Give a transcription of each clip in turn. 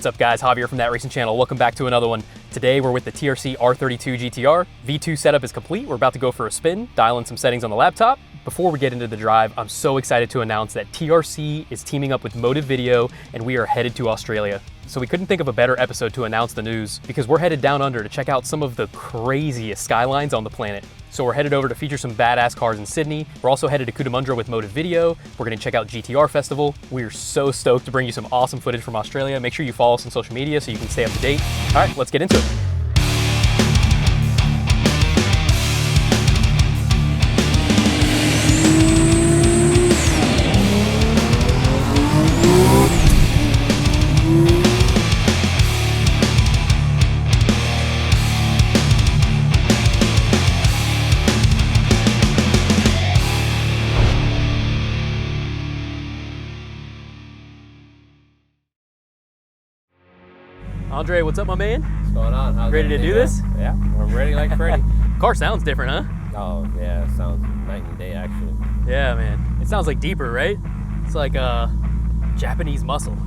What's up guys, Javier from That Racing Channel. Welcome back to another one. Today we're with the TRC R32 GTR. V2 setup is complete. We're about to go for a spin, dial in some settings on the laptop. Before we get into the drive, I'm so excited to announce that TRC is teaming up with Motive Video and we are headed to Australia. So we couldn't think of a better episode to announce the news because we're headed down under to check out some of the craziest skylines on the planet. So we're headed over to feature some badass cars in Sydney. We're also headed to Cootamundra with Motive Video. We're gonna check out GTR Festival. We're so stoked to bring you some awesome footage from Australia. Make sure you follow us on social media so you can stay up to date. All right, let's get into it. Andre, what's up, my man? What's going on? How's ready to do this? Yeah, I'm ready like Freddy. Car sounds different, huh? Oh, yeah, it sounds night and day, actually. Yeah, man. It sounds like deeper, right? It's like Japanese muscle.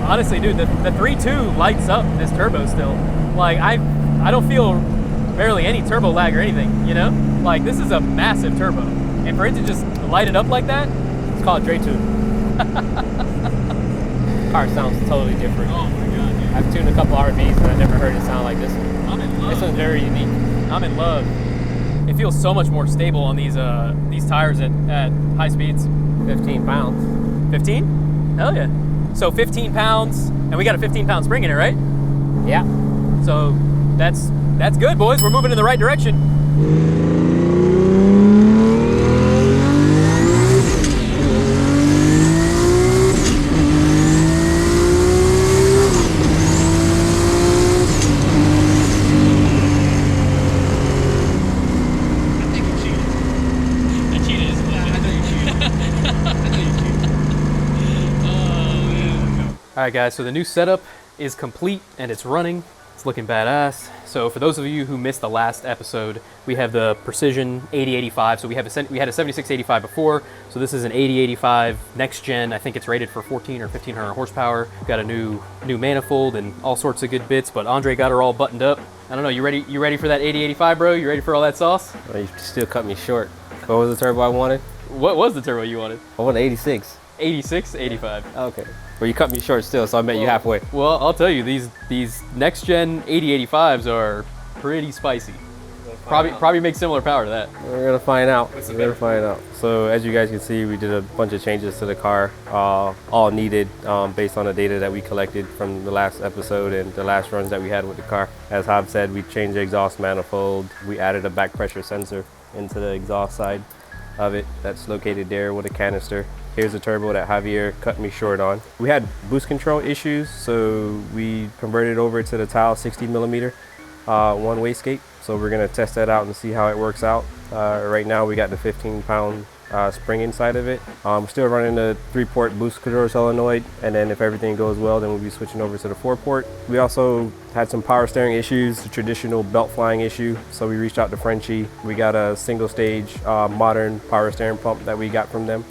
Honestly, dude, the 3.2 lights up this turbo still. Like, I don't feel barely any turbo lag or anything, you know? Like, this is a massive turbo. And for it to just light it up like that, It's called Dre Tune. Car sounds totally different. oh my God, dude. I've tuned a couple RVs and I never heard it sound like this one. I'm in love. This one's very unique. I'm in love. It feels so much more stable on these tires at high speeds. 15 pounds. 15? Hell yeah. So 15 pounds, and we got a 15-pound spring in it, right? Yeah. So that's good, boys. We're moving in the right direction. All right guys, so the new setup is complete and it's running. It's looking badass. So for those of you who missed the last episode, we have the Precision 8085. So we had a 7685 before. So this is an 8085 next gen. I think it's rated for 14 or 1500 horsepower. Got a new manifold and all sorts of good bits, but Andre got her all buttoned up. I don't know, you ready for that 8085, bro? You ready for all that sauce? Well, you still cut me short. What was the turbo I wanted? What was the turbo you wanted? I wanted 86. 86, 85. Okay. Well, you cut me short still, so I met you halfway. Well, I'll tell you, these next gen 8085s are pretty spicy. Probably make similar power to that. We're gonna find out. We're gonna find out. So as you guys can see, we did a bunch of changes to the car, all needed based on the data that we collected from the last episode and the last runs that we had with the car. As Hob said, we changed the exhaust manifold. We added a back pressure sensor into the exhaust side of it that's located there with a canister. Here's a turbo that Javier cut me short on. We had boost control issues, so we converted over to the Tile 60 millimeter one wastegate. So we're gonna test that out and see how it works out. Right now we got the 15-pound spring inside of it. Still running the 3-port boost control solenoid, and then if everything goes well, then we'll be switching over to the 4-port. We also had some power steering issues, the traditional belt flying issue. So we reached out to Frenchie. We got a single stage modern power steering pump that we got from them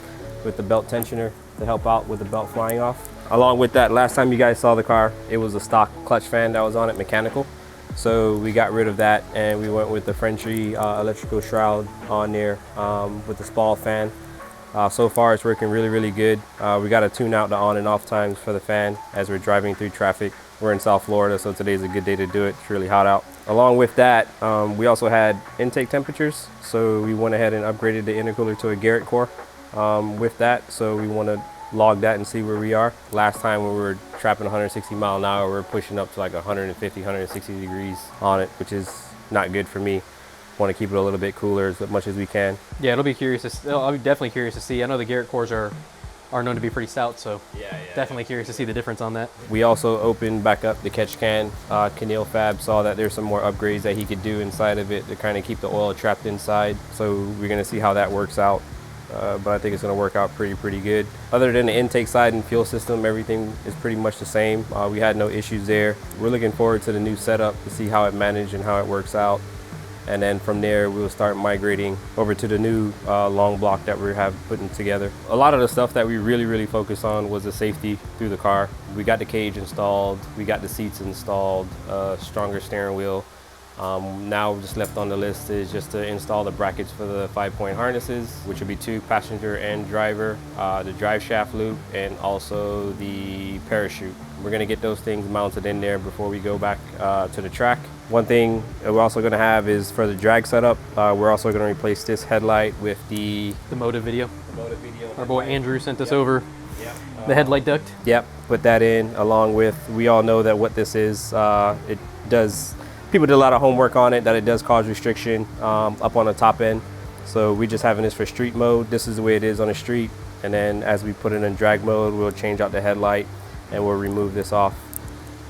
with the belt tensioner to help out with the belt flying off. Along with that, last time you guys saw the car, it was a stock clutch fan that was on it, mechanical. So we got rid of that and we went with the Frenchie electrical shroud on there with the Spall fan. So far it's working really, really good. We got to tune out the on and off times for the fan as we're driving through traffic. We're in South Florida, so today's a good day to do it. It's really hot out. Along with that, we also had intake temperatures. So we went ahead and upgraded the intercooler to a Garrett core with that. So we want to log that and see where we are. Last time when we were trapping 160 mile an hour, we were pushing up to like 150, 160 degrees on it, which is not good for me. want to keep it a little bit cooler as much as we can. Yeah, it'll be curious to, I'll be definitely curious to see. I know the Garrett cores are known to be pretty stout, so definitely curious to see the difference on that. We also opened back up the catch can. Keneal Fab saw that there's some more upgrades that he could do inside of it to kind of keep the oil trapped inside. So we're going to see how that works out. But I think it's going to work out pretty good. Other than the intake side and fuel system, everything is pretty much the same. We had no issues there. We're looking forward to the new setup to see how it managed and how it works out. And then from there, we'll start migrating over to the new long block that we have putting together. A lot of the stuff that we really focused on was the safety through the car. We got the cage installed, we got the seats installed, stronger steering wheel. Now just left on the list is just to install the brackets for the 5-point harnesses, which will be 2 passenger and driver, the drive shaft loop, and also the parachute. We're gonna get those things mounted in there before we go back to the track. One thing we're also gonna have is for the drag setup, we're also gonna replace this headlight with the motive video. Our boy Andrew sent us over the headlight duct. Yep, put that in along with, we all know that what this is, it does, people did a lot of homework on it, that it does cause restriction up on the top end. So we're just having this for street mode. This is the way it is on the street. And then as we put it in drag mode, we'll change out the headlight and we'll remove this off.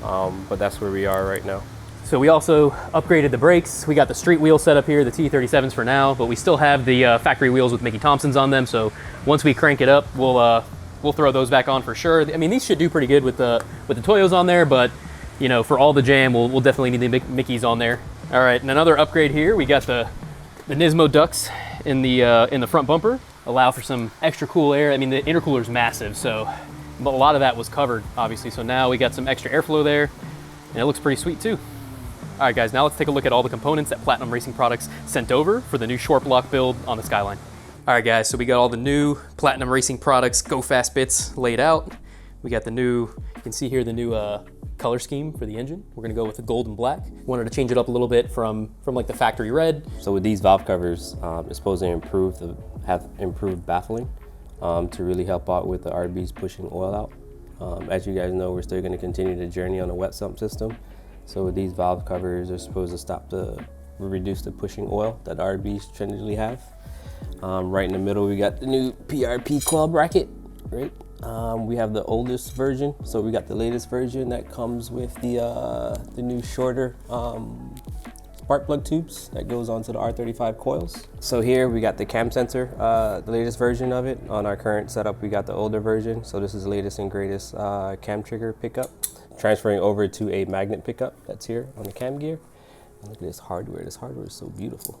But that's where we are right now. So we also upgraded the brakes. We got the street wheel set up here, the T37s for now, but we still have the factory wheels with Mickey Thompsons on them. So once we crank it up, we'll throw those back on for sure. I mean, these should do pretty good with the Toyos on there, but you know, for all the jam, we'll definitely need the Mickeys on there. All right, and another upgrade here. We got the Nismo ducts in the front bumper, allow for some extra cool air. I mean, the intercooler is massive, so but a lot of that was covered, obviously. So now we got some extra airflow there, and it looks pretty sweet too. All right, guys, now let's take a look at all the components that Platinum Racing Products sent over for the new short block build on the Skyline. All right, guys, so we got all the new Platinum Racing Products Go Fast bits laid out. We got the new, you can see here the new color scheme for the engine. We're gonna go with the gold and black. Wanted to change it up a little bit from like the factory red. So with these valve covers, it's supposed to have improved baffling to really help out with the RBs pushing oil out. As you guys know, we're still gonna continue the journey on the wet sump system. So with these valve covers, they're supposed to reduce the pushing oil that RBs traditionally have. Right in the middle, we got the new PRP coil bracket, right? We have the oldest version, so we got the latest version that comes with the new shorter spark plug tubes that goes onto the R35 coils. So here we got the cam sensor, the latest version of it. On our current setup, we got the older version. So this is the latest and greatest cam trigger pickup. Transferring over to a magnet pickup that's here on the cam gear. And look at this hardware. This hardware is so beautiful.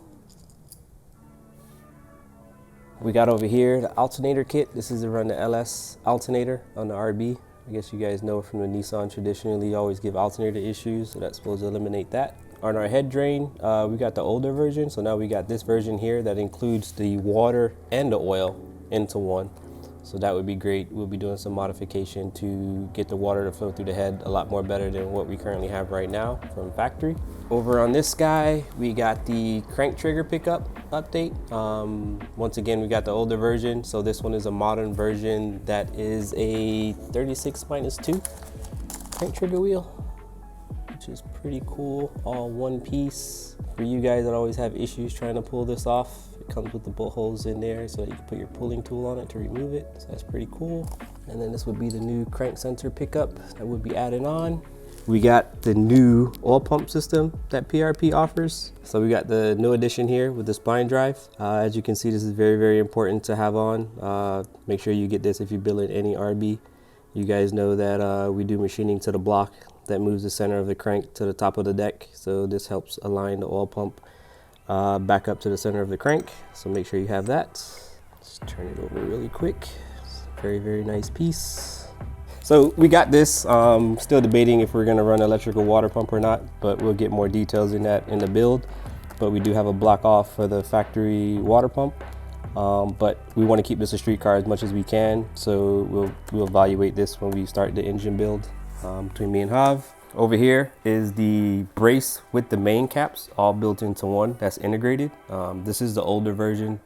We got over here the alternator kit. This is to run the LS alternator on the RB. I guess you guys know from the Nissan, traditionally always give alternator issues, so that's supposed to eliminate that. On our head drain, we got the older version, so now we got this version here that includes the water and the oil into one. So that would be great. We'll be doing some modification to get the water to flow through the head a lot more better than what we currently have right now from factory. Over on this guy, we got the crank trigger pickup update. Once again, we got the older version. So this one is a modern version that is a 36-2 crank trigger wheel, which is pretty cool, all one piece. For you guys that always have issues trying to pull this off, it comes with the bolt holes in there so that you can put your pulling tool on it to remove it. So that's pretty cool. And then this would be the new crank sensor pickup that would be added on. We got the new oil pump system that PRP offers. So we got the new addition here with the spline drive. As you can see, this is very important to have on. Make sure you get this if you're building any RB. You guys know that we do machining to the block that moves the center of the crank to the top of the deck. So this helps align the oil pump back up to the center of the crank. So make sure you have that. Just turn it over really quick. It's a very nice piece. So we got this, still debating if we're gonna run electrical water pump or not, but we'll get more details in that in the build. But we do have a block off for the factory water pump. But we want to keep this a street car as much as we can. So we'll evaluate this when we start the engine build between me and Hav. Over here is the brace with the main caps all built into one that's integrated. This is the older version.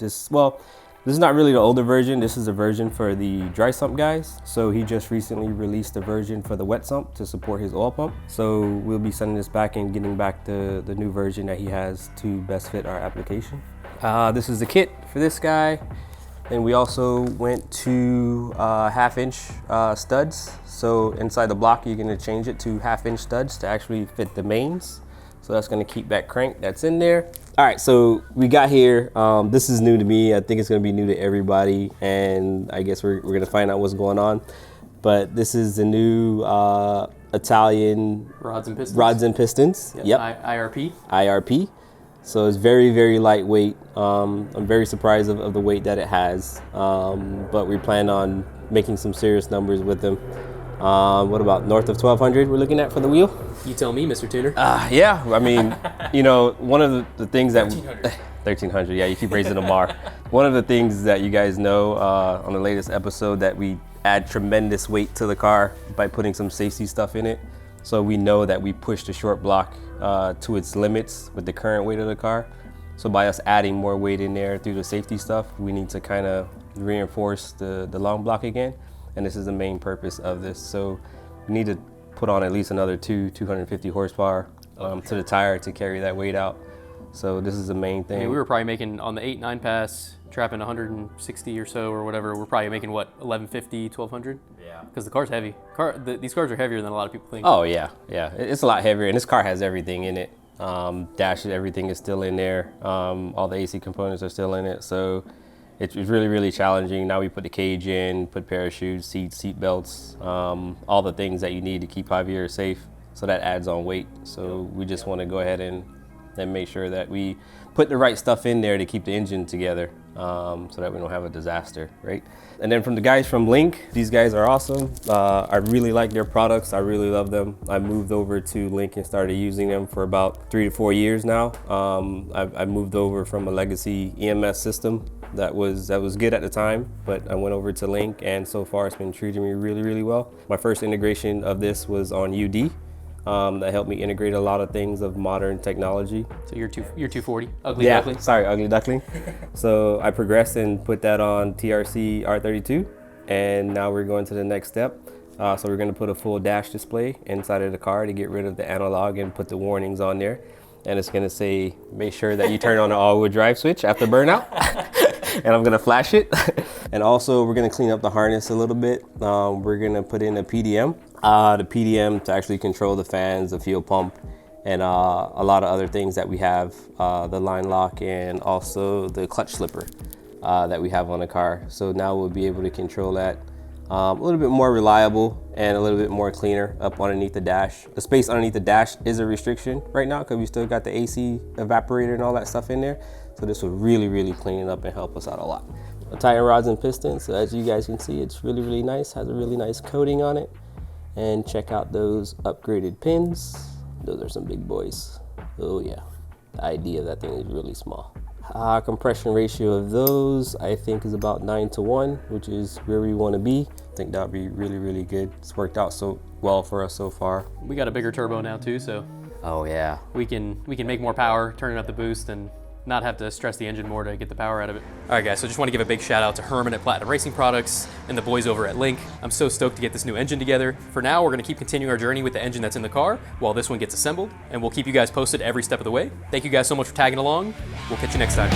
This is not really the older version. This is a version for the dry sump guys. So he just recently released a version for the wet sump to support his oil pump. So we'll be sending this back and getting back the new version that he has to best fit our application. This is the kit for this guy. And we also went to 1/2-inch studs. So inside the block, you're gonna change it to 1/2-inch studs to actually fit the mains. So that's gonna keep that crank that's in there. All right, so we got here. This is new to me. I think it's gonna be new to everybody. And I guess we're gonna find out what's going on. But this is the new Italian rods and pistons. Yep. IRP. IRP. So it's very, very lightweight. I'm very surprised of the weight that it has, but we plan on making some serious numbers with them. What about north of 1200 we're looking at for the wheel? You tell me, Mr. Tuner. Yeah, I mean, you know, one of the things that 1300, yeah, you keep raising the bar. One of the things that you guys know on the latest episode that we add tremendous weight to the car by putting some safety stuff in it. So we know that we push the short block to its limits with the current weight of the car. So by us adding more weight in there through the safety stuff, we need to kind of reinforce the long block again. And this is the main purpose of this. So we need to put on at least another 250 horsepower to the tire to carry that weight out. So this is the main thing. I mean, we were probably making on the 8-9 pass, trapping 160 or so or whatever. We're probably making what, 1150, 1200? Yeah. Because the car's heavy. These cars are heavier than a lot of people think. Oh yeah, yeah. It's a lot heavier, and this car has everything in it. Dash, everything is still in there. All the AC components are still in it. So it's really, really challenging. Now we put the cage in, put parachutes, seat belts, all the things that you need to keep Javier safe. So that adds on weight. So we just want to go ahead and make sure that we put the right stuff in there to keep the engine together, so that we don't have a disaster, right? And then from the guys from Link, these guys are awesome. I really like their products. I really love them. I moved over to Link and started using them for about 3 to 4 years now. I moved over from a legacy EMS system that was good at the time, but I went over to Link, and so far it's been treating me really, really well. My first integration of this was on UD. That helped me integrate a lot of things of modern technology. So you're 240, ugly duckling? Sorry, ugly duckling. So I progressed and put that on TRC R32, and now we're going to the next step. So we're going to put a full dash display inside of the car to get rid of the analog and put the warnings on there. And it's going to say, make sure that you turn on the all-wheel drive switch after burnout. And I'm going to flash it. And also we're going to clean up the harness a little bit. We're going to put in a PDM. The PDM to actually control the fans, the fuel pump, and a lot of other things that we have, the line lock, and also the clutch slipper that we have on the car. So now we'll be able to control that a little bit more reliable and a little bit more cleaner up underneath the dash. The space underneath the dash is a restriction right now because we still got the AC evaporator and all that stuff in there. So this will really, really clean it up and help us out a lot. The Titan rods and pistons, so as you guys can see, it's really, really nice, has a really nice coating on it. And check out those upgraded pins. Those are some big boys. Oh yeah, the idea of that thing is really small. Compression ratio of those, I think, is about 9:1, which is where we want to be. I think that would be really, really good. It's worked out so well for us so far. We got a bigger turbo now too, so oh yeah, we can make more power, turning up the boost, and not have to stress the engine more to get the power out of it. All right guys, so just want to give a big shout out to Herman at Platinum Racing Products and the boys over at Link. I'm so stoked to get this new engine together. For now, we're going to keep continuing our journey with the engine that's in the car while this one gets assembled, and we'll keep you guys posted every step of the way. Thank you guys so much for tagging along. We'll catch you next time.